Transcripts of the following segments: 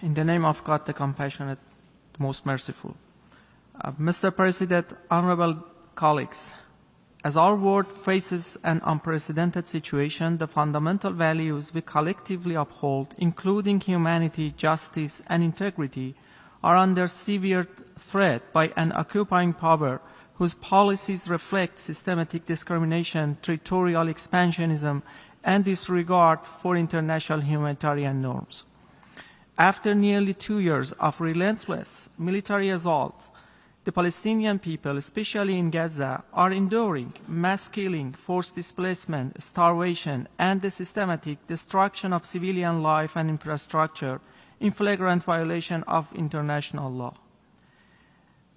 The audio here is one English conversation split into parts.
In the name of God, the compassionate, most merciful. Mr. President, honorable colleagues, as our world faces an unprecedented situation, the fundamental values we collectively uphold, including humanity, justice, and integrity, are under severe threat by an occupying power whose policies reflect systematic discrimination, territorial expansionism, and disregard for international humanitarian norms. After nearly 2 years of relentless military assault, the Palestinian people, especially in Gaza, are enduring mass killing, forced displacement, starvation, and the systematic destruction of civilian life and infrastructure in flagrant violation of international law.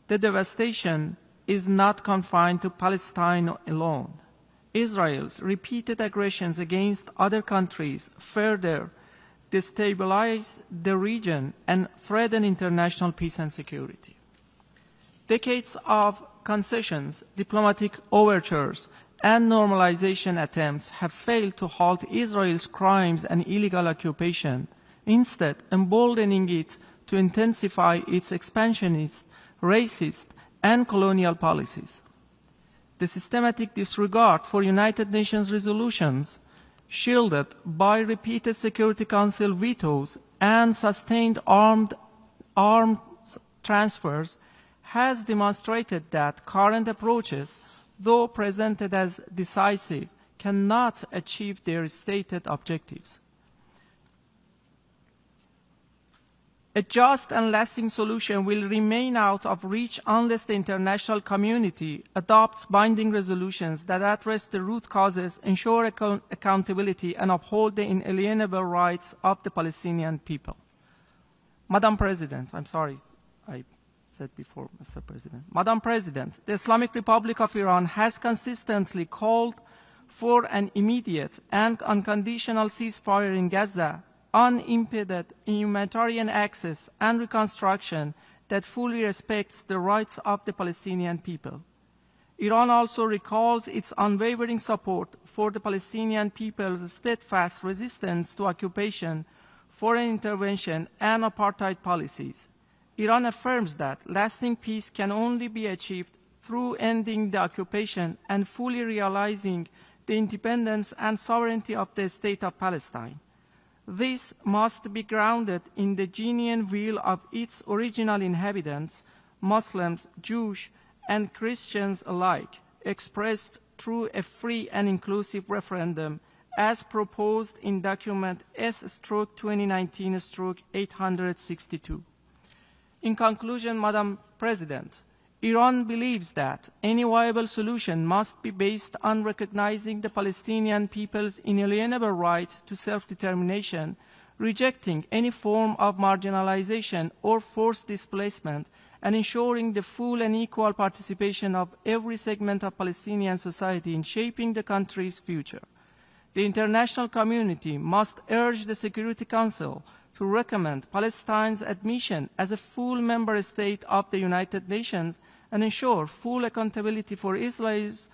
The devastation is not confined to Palestine alone. Israel's repeated aggressions against other countries further destabilize the region and threaten international peace and security. Decades of concessions, diplomatic overtures, and normalization attempts have failed to halt Israel's crimes and illegal occupation, instead emboldening it to intensify its expansionist, racist, and colonial policies. The systematic disregard for United Nations resolutions, shielded by repeated Security Council vetoes and sustained armed transfers, has demonstrated that current approaches, though presented as decisive, cannot achieve their stated objectives. A just and lasting solution will remain out of reach unless the international community adopts binding resolutions that address the root causes, ensure accountability, and uphold the inalienable rights of the Palestinian people. Madam President, I'm sorry, I said before, Mr. President. Madam President, the Islamic Republic of Iran has consistently called for an immediate and unconditional ceasefire in Gaza, unimpeded humanitarian access and reconstruction that fully respects the rights of the Palestinian people. Iran also recalls its unwavering support for the Palestinian people's steadfast resistance to occupation, foreign intervention, and apartheid policies. Iran affirms that lasting peace can only be achieved through ending the occupation and fully realizing the independence and sovereignty of the State of Palestine. This must be grounded in the genuine will of its original inhabitants, Muslims, Jews, and Christians alike, expressed through a free and inclusive referendum as proposed in document S/2019/862. In conclusion, Madam President, Iran believes that any viable solution must be based on recognizing the Palestinian people's inalienable right to self-determination, rejecting any form of marginalization or forced displacement, and ensuring the full and equal participation of every segment of Palestinian society in shaping the country's future. The international community must urge the Security Council to recommend Palestine's admission as a full member state of the United Nations and ensure full accountability for Israel's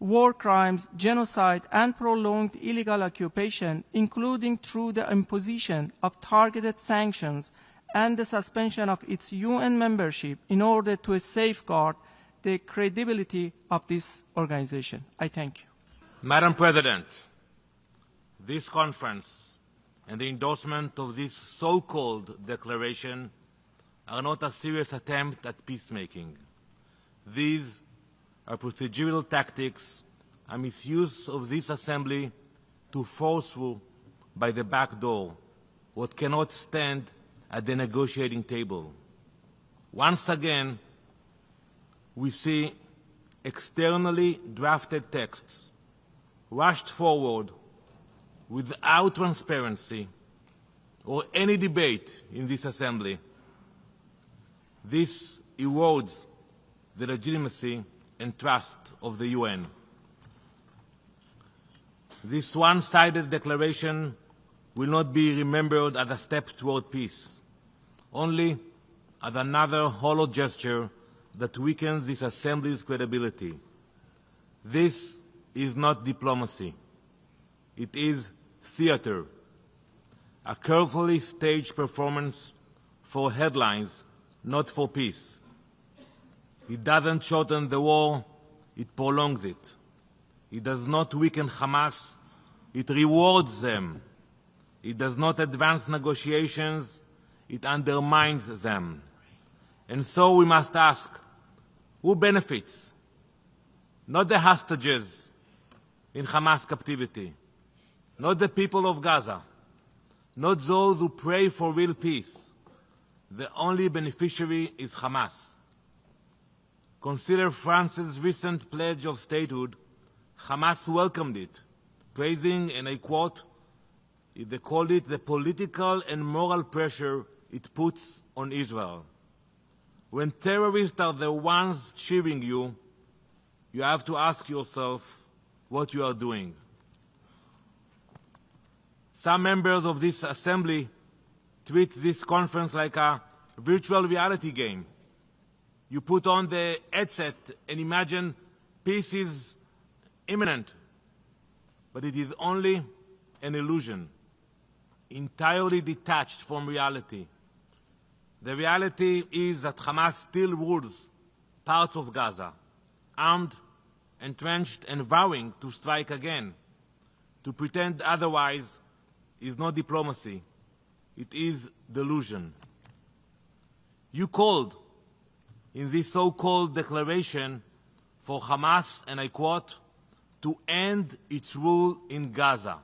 war crimes, genocide, and prolonged illegal occupation, including through the imposition of targeted sanctions and the suspension of its UN membership in order to safeguard the credibility of this organization. I thank you. Madam President, this conference and the endorsement of this so-called declaration are not a serious attempt at peacemaking. These are procedural tactics, a misuse of this assembly to force through by the back door what cannot stand at the negotiating table. Once again, we see externally drafted texts rushed forward without transparency or any debate in this assembly. This erodes the legitimacy and trust of the UN. This one-sided declaration will not be remembered as a step toward peace, only as another hollow gesture that weakens this assembly's credibility. This is not diplomacy. It is theater, a carefully staged performance for headlines, not for peace. It doesn't shorten the war, it prolongs it. It does not weaken Hamas, it rewards them. It does not advance negotiations, it undermines them. And so we must ask, who benefits? Not the hostages in Hamas captivity, not the people of Gaza, not those who pray for real peace. The only beneficiary is Hamas. Consider France's recent pledge of statehood. Hamas welcomed it, praising, and I quote, they called it the political and moral pressure it puts on Israel. When terrorists are the ones cheering you, you have to ask yourself what you are doing. Some members of this assembly treat this conference like a virtual reality game. You put on the headset and imagine peace is imminent, but it is only an illusion, entirely detached from reality. The reality is that Hamas still rules parts of Gaza, armed, entrenched, and vowing to strike again. To pretend otherwise is not diplomacy, it is delusion. You called in this so-called declaration for Hamas, and I quote, to end its rule in Gaza.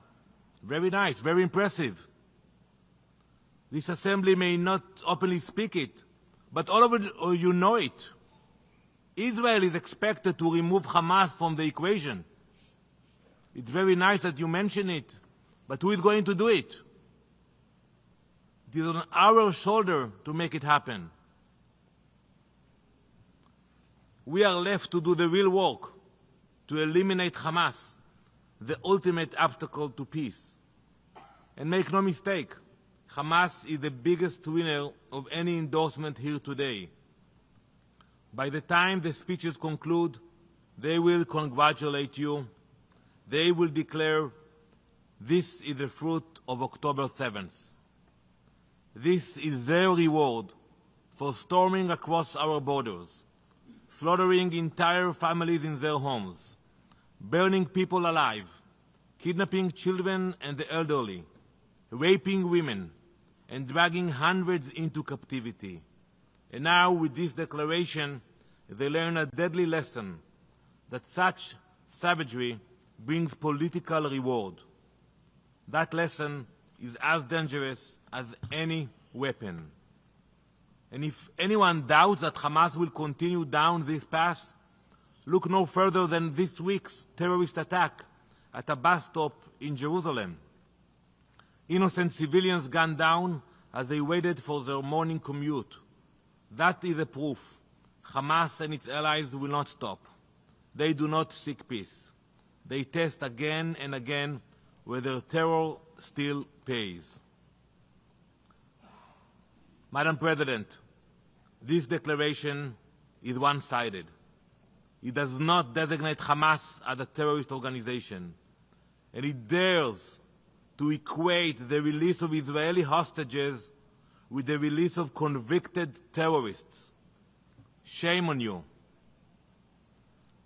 Very nice, very impressive. This assembly may not openly speak it, but all of you know it. Israel is expected to remove Hamas from the equation. It's very nice that you mention it, but who is going to do it? It is on our shoulder to make it happen. We are left to do the real work, to eliminate Hamas, the ultimate obstacle to peace. And make no mistake, Hamas is the biggest winner of any endorsement here today. By the time the speeches conclude, they will congratulate you. They will declare this is the fruit of October 7th. This is their reward for storming across our borders, slaughtering entire families in their homes, burning people alive, kidnapping children and the elderly, raping women, and dragging hundreds into captivity. And now, with this declaration, they learn a deadly lesson, that such savagery brings political reward. That lesson is as dangerous as any weapon. And if anyone doubts that Hamas will continue down this path, look no further than this week's terrorist attack at a bus stop in Jerusalem. Innocent civilians gunned down as they waited for their morning commute. That is the proof. Hamas and its allies will not stop. They do not seek peace. They test again and again whether terror still pays. Madam President, this declaration is one-sided. It does not designate Hamas as a terrorist organization, and it dares to equate the release of Israeli hostages with the release of convicted terrorists. Shame on you.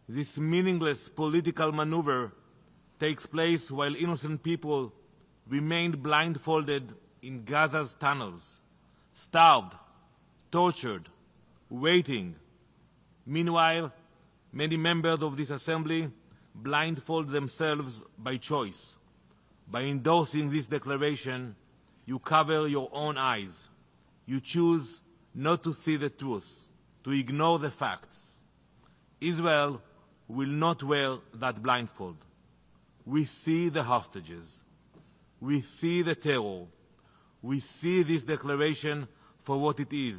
This meaningless political maneuver takes place while innocent people remain blindfolded in Gaza's tunnels, starved, tortured, waiting. Meanwhile, many members of this assembly blindfold themselves by choice. By endorsing this declaration, you cover your own eyes. You choose not to see the truth, to ignore the facts. Israel will not wear that blindfold. We see the hostages. We see the terror. We see this declaration for what it is,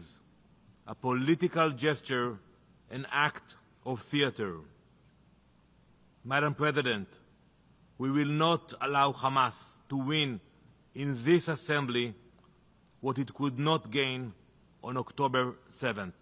a political gesture, an act of theater. Madam President, we will not allow Hamas to win in this assembly what it could not gain on October 7th.